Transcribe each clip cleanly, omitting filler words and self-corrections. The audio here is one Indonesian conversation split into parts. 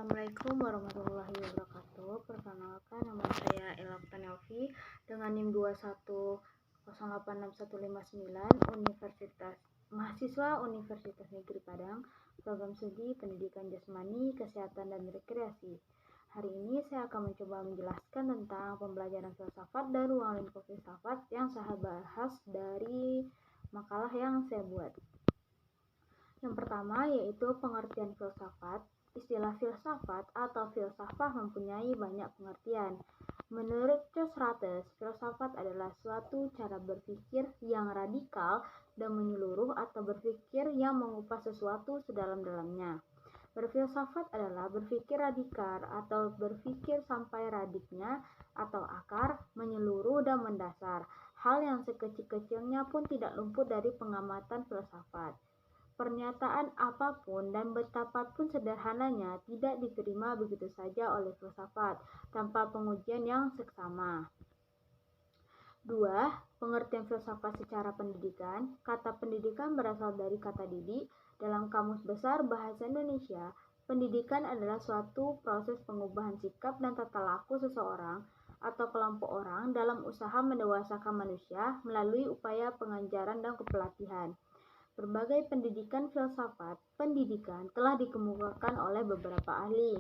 Assalamualaikum warahmatullahi wabarakatuh. Perkenalkan, nama saya Ella Oktanelvi dengan NIM 210865159, mahasiswa Universitas Negeri Padang, program studi Pendidikan Jasmani, Kesehatan dan Rekreasi. Hari ini saya akan mencoba menjelaskan tentang pembelajaran filsafat dan ruang lingkup filsafat yang saya bahas dari makalah yang saya buat. Yang pertama yaitu pengertian filsafat. Istilah filsafat atau filsafah mempunyai banyak pengertian. Menurut Socrates, filsafat adalah suatu cara berpikir yang radikal dan menyeluruh atau berpikir yang mengupas sesuatu sedalam-dalamnya. Berfilsafat adalah berpikir radikal atau berpikir sampai radiknya atau akar, menyeluruh dan mendasar. Hal yang sekecil-kecilnya pun tidak luput dari pengamatan filsafat. Pernyataan apapun dan betapapun sederhananya tidak diterima begitu saja oleh filsafat tanpa pengujian yang seksama. 2. Pengertian filsafat secara pendidikan. Kata pendidikan berasal dari kata didik. Dalam Kamus Besar Bahasa Indonesia, pendidikan adalah suatu proses pengubahan sikap dan tata laku seseorang atau kelompok orang dalam usaha mendewasakan manusia melalui upaya pengajaran dan kepelatihan. Berbagai pendidikan filsafat pendidikan telah dikemukakan oleh beberapa ahli.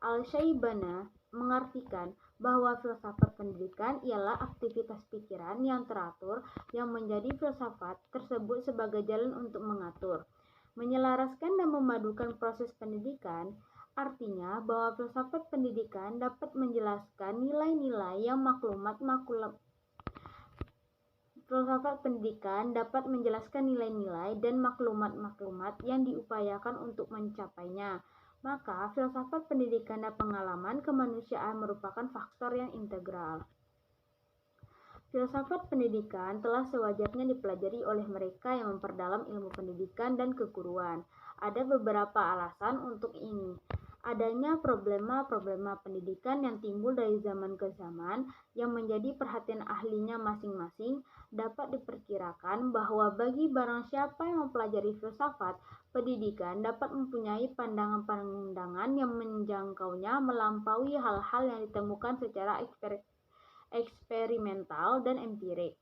Al-Syaibana mengartikan bahwa filsafat pendidikan ialah aktivitas pikiran yang teratur yang menjadi filsafat tersebut sebagai jalan untuk mengatur, menyelaraskan dan memadukan proses pendidikan. Artinya bahwa filsafat pendidikan dapat menjelaskan nilai-nilai yang Filsafat pendidikan dapat menjelaskan nilai-nilai dan maklumat-maklumat yang diupayakan untuk mencapainya. Maka, filsafat pendidikan dan pengalaman kemanusiaan merupakan faktor yang integral. Filsafat pendidikan telah sewajarnya dipelajari oleh mereka yang memperdalam ilmu pendidikan dan keguruan. Ada beberapa alasan untuk ini. Adanya problema-problema pendidikan yang timbul dari zaman ke zaman yang menjadi perhatian ahlinya masing-masing. Dapat diperkirakan bahwa bagi barang siapa yang mempelajari filsafat pendidikan dapat mempunyai pandangan-pandangan yang menjangkaunya melampaui hal-hal yang ditemukan secara eksperimental dan empirik.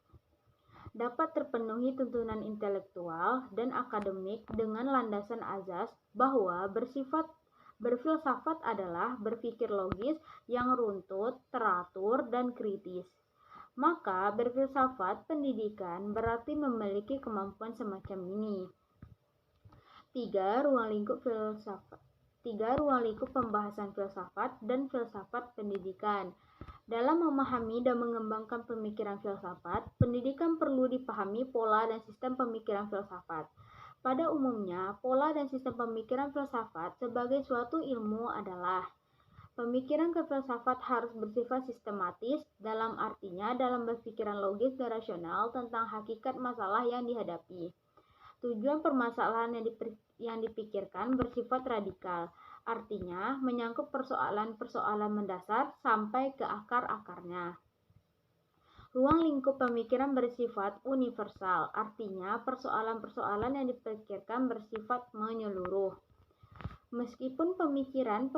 Dapat terpenuhi tuntunan intelektual dan akademik dengan landasan azas bahwa berfilsafat adalah berpikir logis yang runtut, teratur, dan kritis. Maka berfilsafat pendidikan berarti memiliki kemampuan semacam ini. 3. Ruang lingkup filsafat. 3. Ruang lingkup pembahasan filsafat dan filsafat pendidikan. Dalam memahami dan mengembangkan pemikiran filsafat, pendidikan perlu dipahami pola dan sistem pemikiran filsafat. Pada umumnya, pola dan sistem pemikiran filsafat sebagai suatu ilmu adalah: pemikiran kefilsafat harus bersifat sistematis, dalam artinya dalam berpikiran logis dan rasional tentang hakikat masalah yang dihadapi. Tujuan permasalahan yang dipikirkan bersifat radikal, artinya menyangkut persoalan-persoalan mendasar sampai ke akar-akarnya. Ruang lingkup pemikiran bersifat universal, artinya persoalan-persoalan yang dipikirkan bersifat menyeluruh. Meskipun pemikiran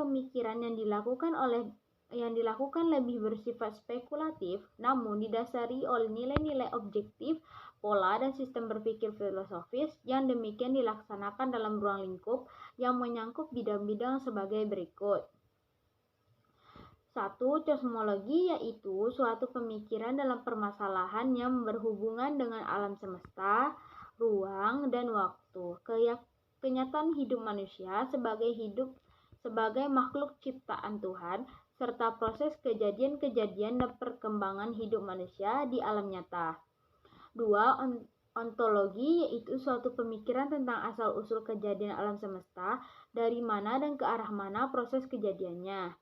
yang dilakukan lebih bersifat spekulatif, namun didasari oleh nilai-nilai objektif, pola dan sistem berpikir filosofis yang demikian dilaksanakan dalam ruang lingkup yang menyangkut bidang-bidang sebagai berikut. 1. Kosmologi, yaitu suatu pemikiran dalam permasalahan yang berhubungan dengan alam semesta, ruang, dan waktu. Kenyataan hidup manusia sebagai makhluk ciptaan Tuhan, serta proses kejadian-kejadian dan perkembangan hidup manusia di alam nyata. 2. Ontologi, yaitu suatu pemikiran tentang asal-usul kejadian alam semesta, dari mana dan ke arah mana proses kejadiannya.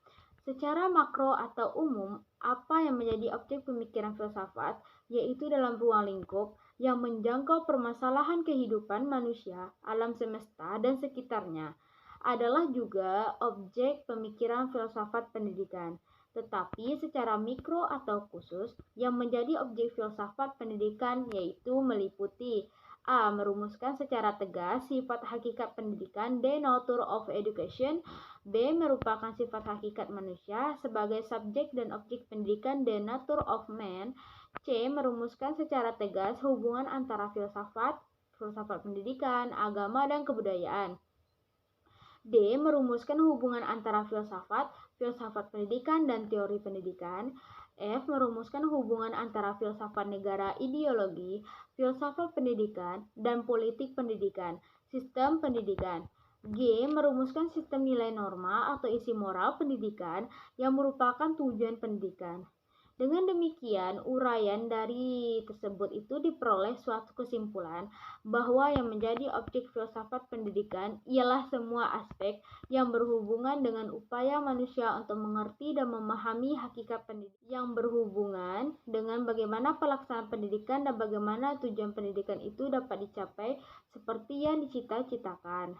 Secara makro atau umum, apa yang menjadi objek pemikiran filsafat, yaitu dalam ruang lingkup yang menjangkau permasalahan kehidupan manusia, alam semesta, dan sekitarnya, adalah juga objek pemikiran filsafat pendidikan. Tetapi secara mikro atau khusus, yang menjadi objek filsafat pendidikan yaitu meliputi A. Merumuskan secara tegas sifat hakikat pendidikan, the nature of education. B. Merupakan sifat hakikat manusia sebagai subjek dan objek pendidikan, the nature of man. C. Merumuskan secara tegas hubungan antara filsafat pendidikan, agama, dan kebudayaan. D. Merumuskan hubungan antara filsafat pendidikan, dan teori pendidikan. F. Merumuskan hubungan antara filsafat negara, ideologi, filsafat pendidikan, dan politik pendidikan, sistem pendidikan. G. Merumuskan sistem nilai norma atau isi moral pendidikan yang merupakan tujuan pendidikan. Dengan demikian, uraian dari tersebut itu diperoleh suatu kesimpulan bahwa yang menjadi objek filsafat pendidikan ialah semua aspek yang berhubungan dengan upaya manusia untuk mengerti dan memahami hakikat pendidikan, yang berhubungan dengan bagaimana pelaksanaan pendidikan dan bagaimana tujuan pendidikan itu dapat dicapai seperti yang dicita-citakan.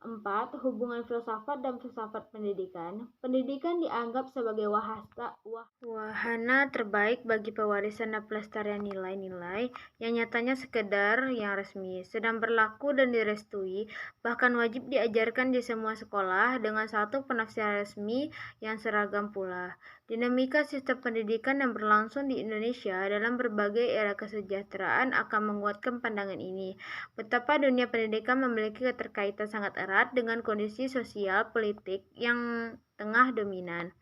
4. Hubungan filsafat dan filsafat pendidikan. Pendidikan dianggap sebagai wahana terbaik bagi pewarisan dan pelestarian nilai-nilai yang nyatanya sekedar yang resmi, sedang berlaku dan direstui, bahkan wajib diajarkan di semua sekolah dengan satu penafsiran resmi yang seragam pula. Dinamika sistem pendidikan yang berlangsung di Indonesia dalam berbagai era kesejahteraan akan menguatkan pandangan ini. Betapa dunia pendidikan memiliki keterkaitan sangat erat dengan kondisi sosial politik yang tengah dominan.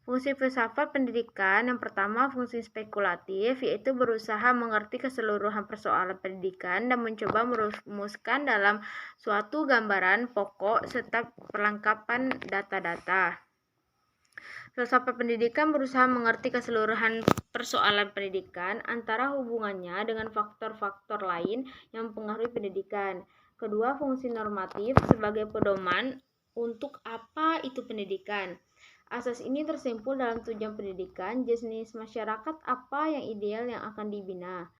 Fungsi filsafat pendidikan yang pertama, fungsi spekulatif, yaitu berusaha mengerti keseluruhan persoalan pendidikan dan mencoba merumuskan dalam suatu gambaran pokok serta perlengkapan data-data. Filsafat pendidikan berusaha mengerti keseluruhan persoalan pendidikan antara hubungannya dengan faktor-faktor lain yang mempengaruhi pendidikan. Kedua, fungsi normatif sebagai pedoman untuk apa itu pendidikan. Asas ini tersimpul dalam tujuan pendidikan, jenis masyarakat apa yang ideal yang akan dibina.